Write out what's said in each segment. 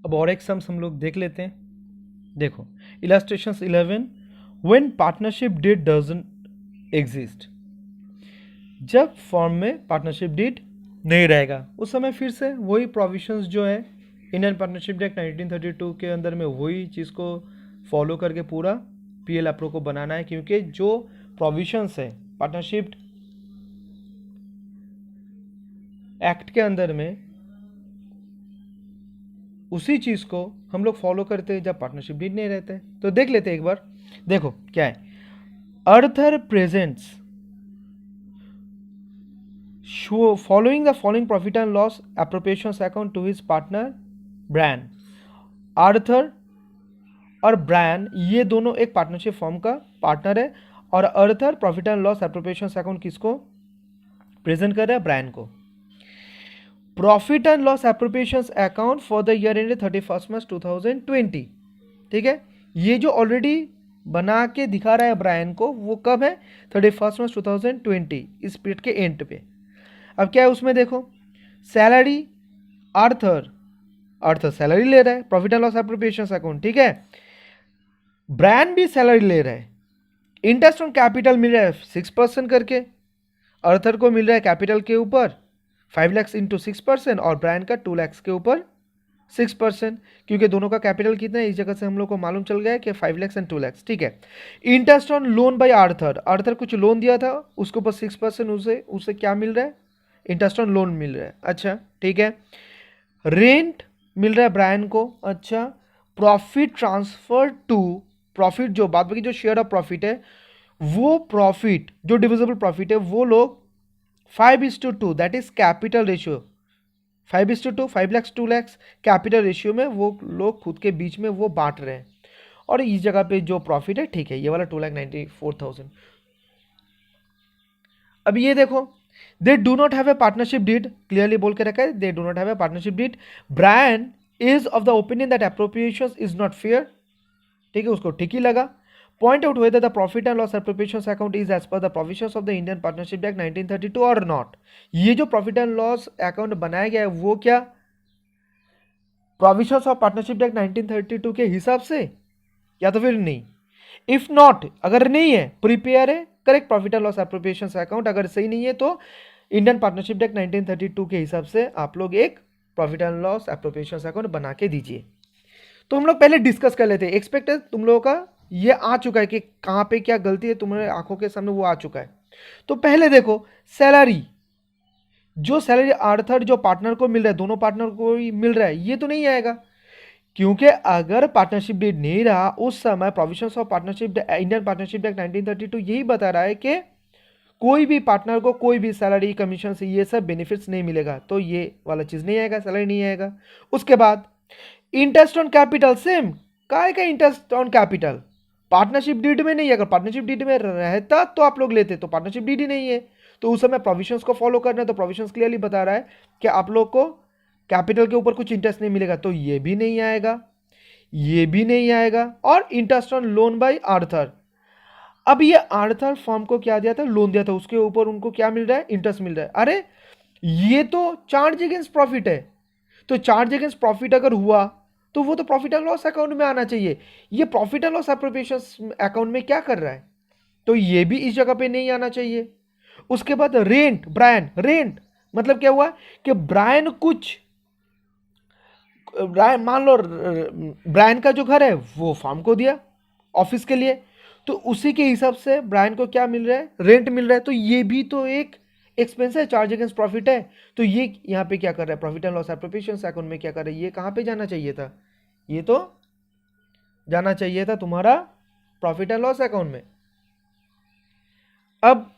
अब और एक सम्स हम लोग देख लेते हैं। देखो illustrations 11, when partnership deed doesn't exist, जब फॉर्म में पार्टनरशिप डीड नहीं रहेगा उस समय फिर से वही प्रोविजंस जो है इंडियन पार्टनरशिप एक्ट 1932 के अंदर में वही चीज़ को फॉलो करके पूरा पीएल अप्रो को बनाना है, क्योंकि जो प्रोविजंस है पार्टनरशिप एक्ट के अंदर में उसी चीज़ को हम लोग फॉलो करते हैं जब पार्टनरशिप डीड नहीं रहते हैं। तो देख लेते हैं एक बार। देखो क्या है, अर्थर presents following the following profit and loss appropriations account to his partner Brian. Arthur और ब्रायन ये दोनों एक पार्टनरशिप फॉर्म का पार्टनर है, और Arthur profit and loss appropriations account किसको प्रेजेंट कर रहा है? ब्रायन को। Profit and loss appropriations account for the year ended 31 March 2020, ठीक है। ये जो ऑलरेडी बना के दिखा रहा है ब्रायन को, वो कब है? 31 मार्च 2020, इस पीरियड के एंड पे। अब क्या है उसमें, देखो सैलरी, आर्थर सैलरी ले रहा है, profit and loss appropriations account, ठीक है। ब्रायन भी सैलरी ले रहा है, इंटरेस्ट ऑन कैपिटल मिल रहा है 6% करके, आर्थर को मिल रहा है कैपिटल के ऊपर 5 लाख इंटू 6% और ब्रायन का 2 लाख के ऊपर 6%, क्योंकि दोनों का कैपिटल कितना है इस जगह से हम लोग को मालूम चल गया है कि 5 लाख एंड 2 लाख, ठीक है। Interest on loan by Arthur कुछ लोन दिया था, उसके ऊपर 6% उसे क्या मिल रहा है? इंटरेस्ट ऑन लोन मिल रहा है। अच्छा ठीक है। रेंट मिल रहा है ब्रायन को। अच्छा, प्रॉफिट ट्रांसफर टू, प्रॉफिट जो बाद बाकी जो शेयर ऑफ प्रॉफिट है, वो प्रॉफिट जो डिविजिबल प्रॉफिट है वो लोग 5:2 that is capital ratio, 5:2 5 lakh 2 lakh capital ratio में वो लोग खुद के बीच में वो बांट रहे हैं, और इस जगह पे जो प्रॉफिट है, ठीक है, ये वाला 2,94,000। अब ये देखो, they do not have a partnership deed, clearly बोल के रखा है, they do not have a partnership deed. Brian is of the opinion that appropriation is not fair, ठीक है, उसको ठीक ही लगा। Point out whether the profit and loss appropriation account is as per the provisions of the Indian partnership act 1932 or not. ये जो profit and loss account बनाया गया है वो क्या प्रोविजंस ऑफ पार्टनरशिप एक्ट 1932 के हिसाब से, या तो फिर नहीं। इफ नॉट, अगर नहीं है, प्रिपेयर है correct profit and loss appropriation account, अगर सही नहीं है तो इंडियन पार्टनरशिप एक्ट 1932 के हिसाब से आप लोग एक profit and loss appropriation account बना के दीजिए। तो हम लोग पहले डिस्कस कर लेते हैं। एक्सपेक्ट है तुम लोगों का ये आ चुका है कि कहां पे क्या गलती है तुम्हारे आंखों के सामने, वो आ चुका है। तो पहले देखो सैलरी, जो सैलरी आर्थर जो पार्टनर को मिल रहा है, दोनों पार्टनर को ही मिल रहा है, ये तो नहीं आएगा, क्योंकि अगर पार्टनरशिप डीड नहीं रहा उस समय provisions of partnership Indian partnership act 1932 यही बता रहा है कि कोई भी पार्टनर को कोई भी सैलरी कमीशन से ये सब बेनिफिट्स नहीं मिलेगा, तो ये वाला चीज नहीं आएगा, सैलरी नहीं आएगा। उसके बाद इंटरेस्ट ऑन कैपिटल, सेम काय का interest on capital partnership deed में नहीं है। अगर पार्टनरशिप डीड में रहता तो आप लोग लेते, तो पार्टनरशिप डीड ही नहीं है, तो उस समय प्रोविजंस को फॉलो करना है। तो प्रोविजंस क्लियरली बता रहा है कि आप लोग को कैपिटल के ऊपर कुछ इंटरेस्ट नहीं मिलेगा, तो ये भी नहीं आएगा, ये भी नहीं आएगा। और interest on loan by Arthur, अब ये आर्थर फॉर्म को क्या दिया था? लोन दिया था, उसके ऊपर उनको क्या मिल रहा है? इंटरेस्ट मिल रहा है। अरे ये तो चार्ज अगेंस्ट प्रॉफिट है, तो चार्ज अगेंस्ट प्रॉफिट अगर हुआ तो वो तो प्रॉफिट एंड लॉस अकाउंट में आना चाहिए। ये profit and loss appropriation account में क्या कर रहा है? तो ये भी इस जगह पे नहीं आना चाहिए। उसके बाद रेंट, ब्रायन, रेंट मतलब क्या हुआ कि ब्रायन मान लो ब्रायन का जो घर है वो फार्म को दिया ऑफिस के लिए, तो उसी के हिसाब से ब्रायन को क्या मिल रहा है? रेंट मिल रहा है। तो ये भी तो एक एक्सपेंस है, चार्ज अगेंस्ट प्रॉफिट है। तो ये यहाँ पे क्या कर रहा है? Profit and loss appropriation account में क्या कर रहा है? ये कहाँ पे जाना चाहिए था? ये तो जाना चाहिए था तुम्हारा प्रॉफिट एंड लॉस अकाउंट में। अब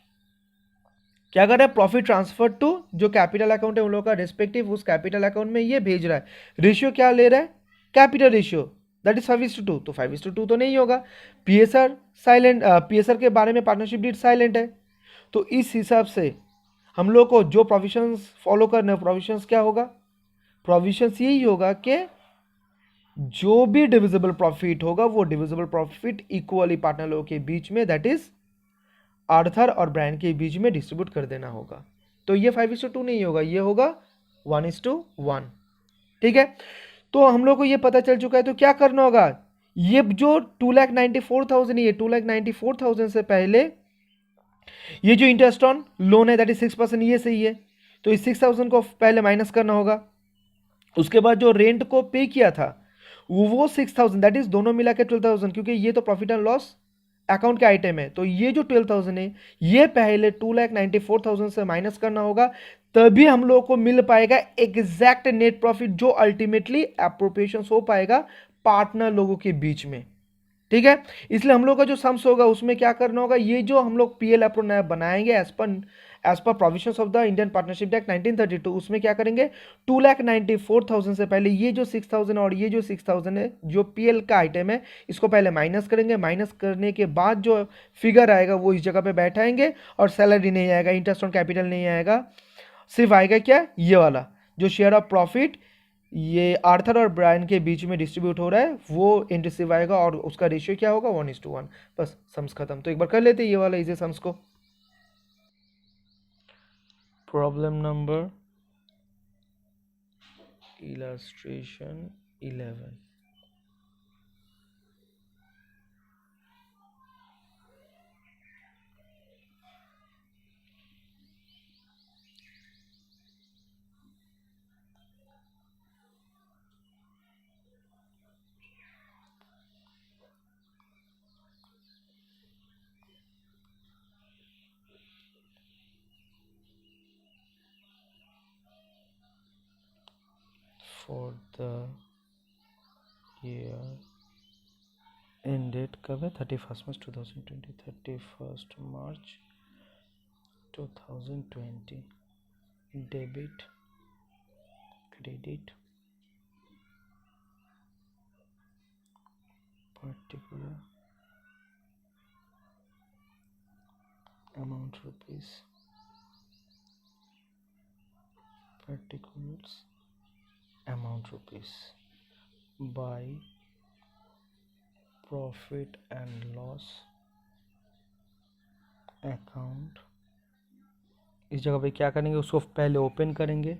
क्या कर रहा है? प्रॉफिट ट्रांसफर टू जो कैपिटल अकाउंट है उन लोगों का रेस्पेक्टिव उस कैपिटल अकाउंट में ये भेज रहा है। रेशियो क्या ले रहा है? Capital ratio, that is 5:2। तो 5:2 तो नहीं होगा। पीएसआर साइलेंट, पीएसआर के बारे में पार्टनरशिप डीड साइलेंट है। तो इस हिसाब से हम लोग को जो प्रोविजंस फॉलो करने, प्रोविजंस क्या होगा? प्रोविजंस यही होगा कि जो भी डिविजिबल प्रॉफिट होगा वो डिविजिबल प्रॉफिट इक्वली पार्टनर लोगों के बीच में, दैट इज आर्थर और ब्रायन के बीच में डिस्ट्रीब्यूट कर देना होगा। तो ये 5:2 नहीं होगा, ये होगा 1:1, ठीक है। तो हम लोग को ये पता चल चुका है, तो क्या करना होगा, ये जो 2,94,000 ये 2,94,000 से पहले ये जो इंटरेस्ट ऑन लोन है दैट इज 6%, ये सही है, तो इस 6,000 को पहले माइनस करना होगा। उसके बाद जो रेंट को पे किया था वो 6,000 दैट इज दोनों मिला के 12,000, क्योंकि ये तो प्रॉफिट एंड लॉस अकाउंट के आइटम है, तो ये जो 12,000 है ये पहले 2,94,000 से माइनस करना होगा, तभी हम लोग को मिल पाएगा एग्जैक्ट नेट प्रॉफिट जो अल्टीमेटली एप्रोप्रिएशन हो पाएगा पार्टनर लोगों के बीच में। ठीक है, इसलिए हम लोग का जो सम्स होगा उसमें क्या करना होगा, ये जो हम लोग पीएल अप्रो बनाएंगे as per provisions of the Indian partnership act 1932, उसमें क्या करेंगे 2,94,000 से पहले ये जो 6,000 और ये जो 6,000 है जो पीएल का आइटम है इसको पहले माइनस करेंगे, माइनस करने के बाद जो फिगर आएगा वो इस जगह पे बैठाएंगे और सैलरी नहीं आएगा, इंटरेस्ट ऑन कैपिटल नहीं आएगा, सिर्फ आएगा क्या ये वाला जो शेयर ऑफ प्रॉफिट ये आर्थर और ब्रायन के बीच में डिस्ट्रीब्यूट हो रहा है वो इंटरेसिव आएगा और उसका रेशियो क्या होगा 1:1। बस सम्स खत्म। तो एक बार कर लेते हैं ये वाला इजी सम्स को। Problem number illustration 11। For the year ended कब है 31 March 2020, 31 March 2020, debit credit particular amount rupees, particulars amount rupees by profit and loss account। इस जगह पे क्या करेंगे, उसको पहले ओपन करेंगे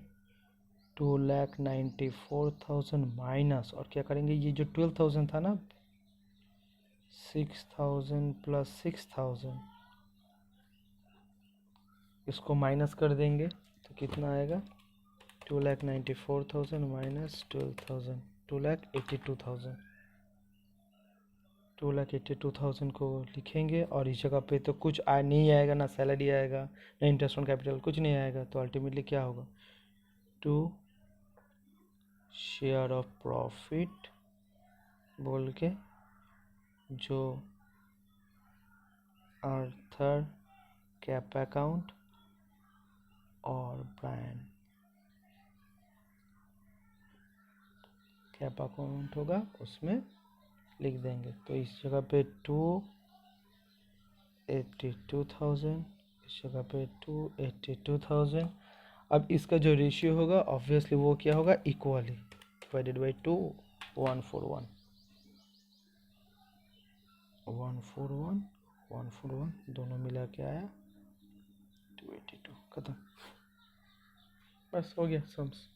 2,94,000 माइनस और क्या करेंगे, ये जो 12,000 था ना 6,000 प्लस 6,000 इसको माइनस कर देंगे तो कितना आएगा 2,94,000 माइनस 12,000 2,82,000। 2,82,000 को लिखेंगे और इस जगह पे तो कुछ नहीं आएगा, ना सैलरी आएगा ना इंटरेस्ट ऑन कैपिटल, कुछ नहीं आएगा, तो अल्टीमेटली क्या होगा 2 शेयर ऑफ प्रॉफिट बोल के जो आर्थर कैप अकाउंट और ब्रायन कैप अकाउंट होगा उसमें लिख देंगे। तो इस जगह पे 2,82,000, इस जगह पे 2,82,000। अब इसका जो रेशियो होगा ऑब्वियसली वो क्या होगा इक्वली डिवाइडेड बाई 2 141 141 141 दोनों मिला के आया 282। खत्म, बस हो गया सम्स।